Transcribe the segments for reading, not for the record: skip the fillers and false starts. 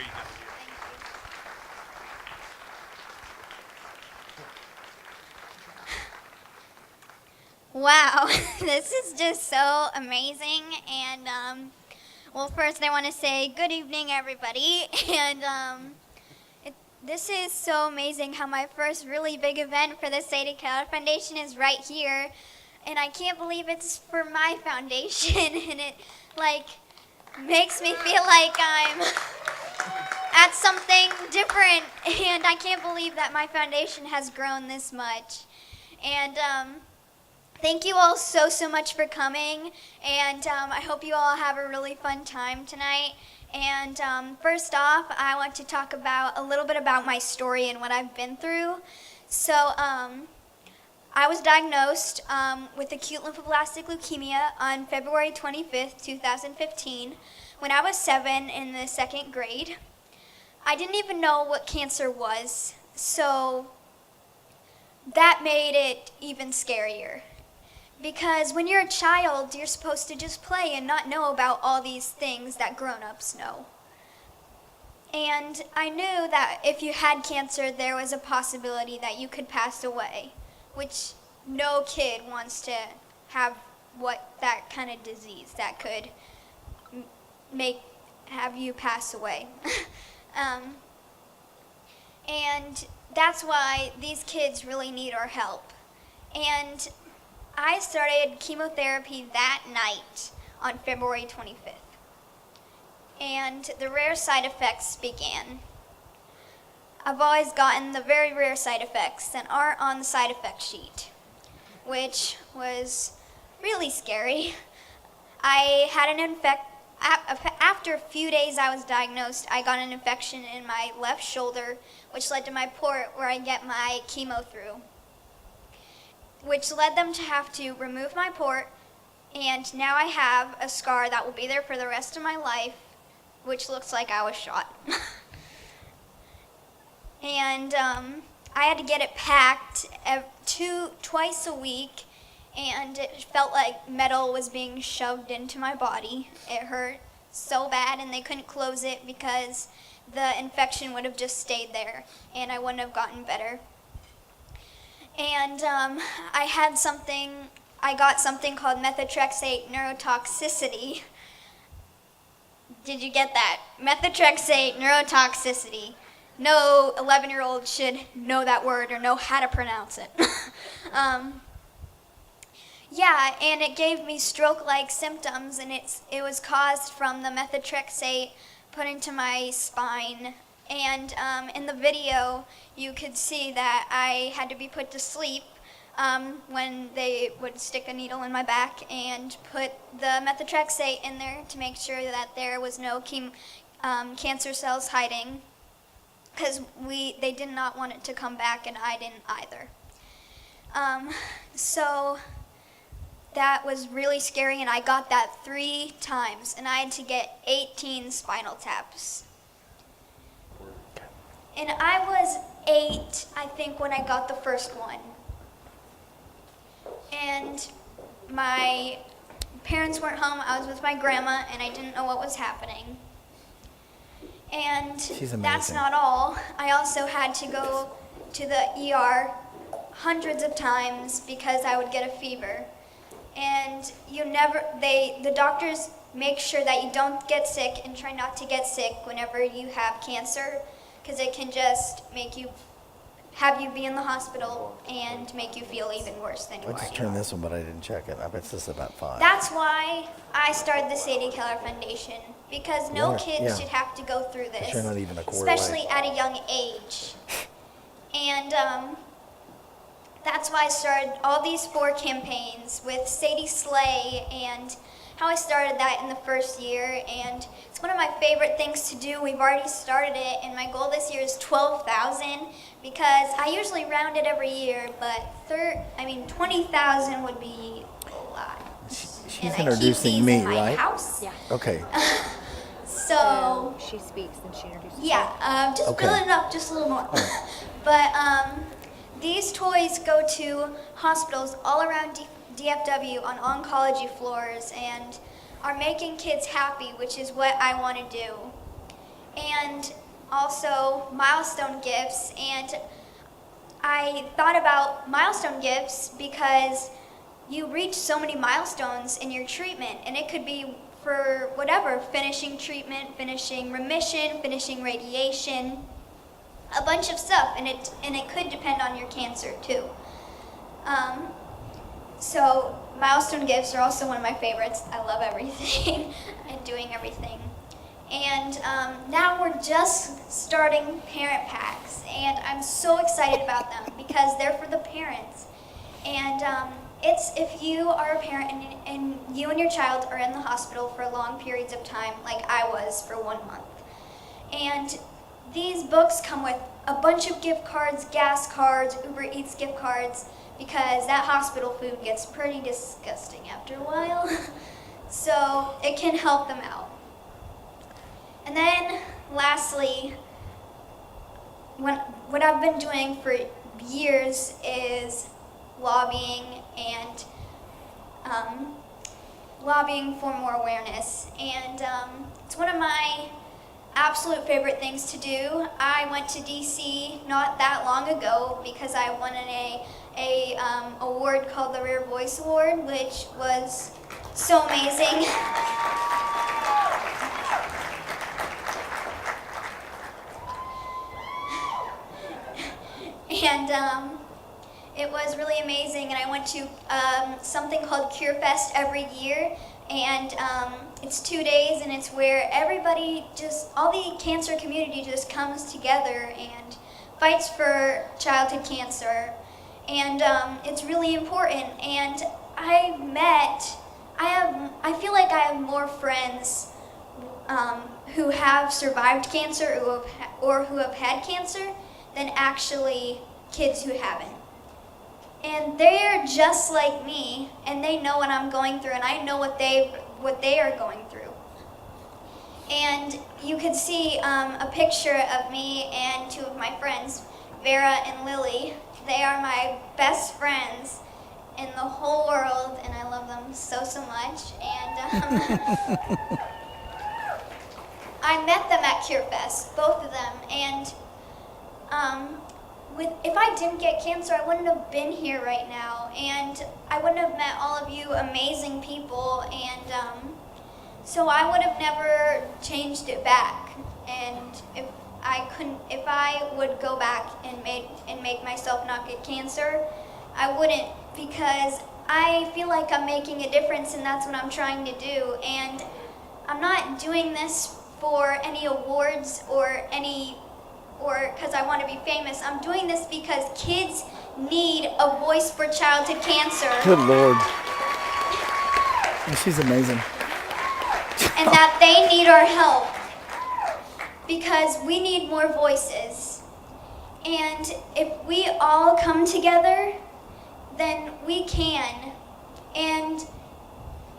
you this year. Wow, this is just so amazing. And well, first I want to say good evening, everybody. And this is so amazing how my first really big event for the Sadie Keller Foundation is right here. And I can't believe it's for my foundation. And it like makes me feel like I'm at something different. And I can't believe that my foundation has grown this much. And thank you all so much for coming, and I hope you all have a really fun time tonight. And first off, I want to talk about a little bit about my story and what I've been through. So I was diagnosed with acute lymphoblastic leukemia on February 25th, 2015, when I was 7 in the 2nd grade. I didn't even know what cancer was, so that made it even scarier. Because when you're a child, you're supposed to just play and not know about all these things that grown-ups know. And I knew that if you had cancer, there was a possibility that you could pass away, which no kid wants to have that kind of disease that could have you pass away. And that's why these kids really need our help. And I started chemotherapy that night on February 25th. And the rare side effects began. I've always gotten the very rare side effects that aren't on the side effect sheet, which was really scary. I had after a few days I was diagnosed, I got an infection in my left shoulder, which led to my port where I get my chemo through, which led them to have to remove my port, and now I have a scar that will be there for the rest of my life, which looks like I was shot. And I had to get it packed twice a week, and it felt like metal was being shoved into my body. It hurt so bad, and they couldn't close it because the infection would have just stayed there, and I wouldn't have gotten better. And I got something called methotrexate neurotoxicity. Did you get that? Methotrexate neurotoxicity. No 11-year-old should know that word or know how to pronounce it. Yeah, and it gave me stroke-like symptoms, and it was caused from the methotrexate put into my spine. And in the video, you could see that I had to be put to sleep when they would stick a needle in my back and put the methotrexate in there to make sure that there was no cancer cells hiding, because they did not want it to come back, and I didn't either. So that was really scary, and I got that 3 times, and I had to get 18 spinal taps. And I was 8, I think, when I got the first one. And my parents weren't home. I was with my grandma, and I didn't know what was happening. And that's not all. I also had to go to the ER hundreds of times because I would get a fever. And the doctors make sure that you don't get sick and try not to get sick whenever you have cancer, because it can just have you be in the hospital and make you feel even worse than you are. I just turned this one, but I didn't check it. I bet this is about 5. That's why I started the Sadie Keller Foundation, because no kids should have to go through this, you're not even a quarter especially away. at a young age. And that's why I started all these 4 campaigns with Sadie Slay, and how I started that in the first year. And it's one of my favorite things to do. We've already started it, and my goal this year is 12,000, because I usually round it every year, but 20,000 would be a lot. She's and introducing I keep these me, in my right? house. Yeah. Okay. So she speaks and she introduces herself. yeah, just Okay. build it up just a little more. But these toys go to hospitals all around DFW on oncology floors and are making kids happy, which is what I want to do. and also milestone gifts. And I thought about milestone gifts because you reach so many milestones in your treatment, and it could be for whatever, finishing treatment, finishing remission, finishing radiation, a bunch of stuff, and it could depend on your cancer too. So milestone gifts are also one of my favorites. I love everything and doing everything. And now we're just starting parent packs, and I'm so excited about them because they're for the parents. And it's if you are a parent and you and your child are in the hospital for long periods of time, like I was for 1 month. And these books come with a bunch of gift cards, gas cards, Uber Eats gift cards, because that hospital food gets pretty disgusting after a while. So it can help them out. And then lastly, what I've been doing for years is lobbying and lobbying for more awareness. And it's one of my absolute favorite things to do. I went to DC not that long ago because I won a award called the Rare Voice Award, which was so amazing. And it was really amazing, and I went to something called Cure Fest every year, and it's 2 days, and it's where everybody all the cancer community just comes together and fights for childhood cancer, and it's really important. And I feel like I have more friends who have survived cancer or who have had cancer than actually kids who haven't. And they're just like me, and they know what I'm going through, and I know what they are going through. And you could see a picture of me and two of my friends, Vera and Lily. They are my best friends in the whole world, and I love them so much. And I met them at Cure Fest, both of them, and if I didn't get cancer, I wouldn't have been here right now, and I wouldn't have met all of you amazing people, and so I would have never changed it back. And if I would go back and make myself not get cancer, I wouldn't, because I feel like I'm making a difference, and that's what I'm trying to do. And I'm not doing this for any awards or because I want to be famous. I'm doing this because kids need a voice for childhood cancer. Good Lord. She's amazing. And that they need our help because we need more voices. And if we all come together, then we can. And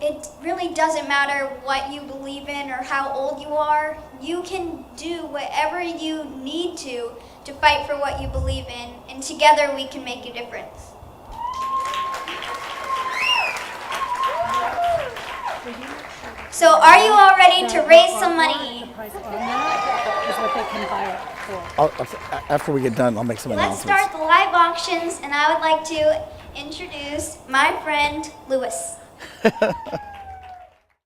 it really doesn't matter what you believe in or how old you are. You can do whatever you need to fight for what you believe in, and together we can make a difference. So are you all ready to raise some money? Is what they can buy it for. After we get done, I'll make some Let's announcements. start the live auctions, and I would like to introduce my friend Lewis.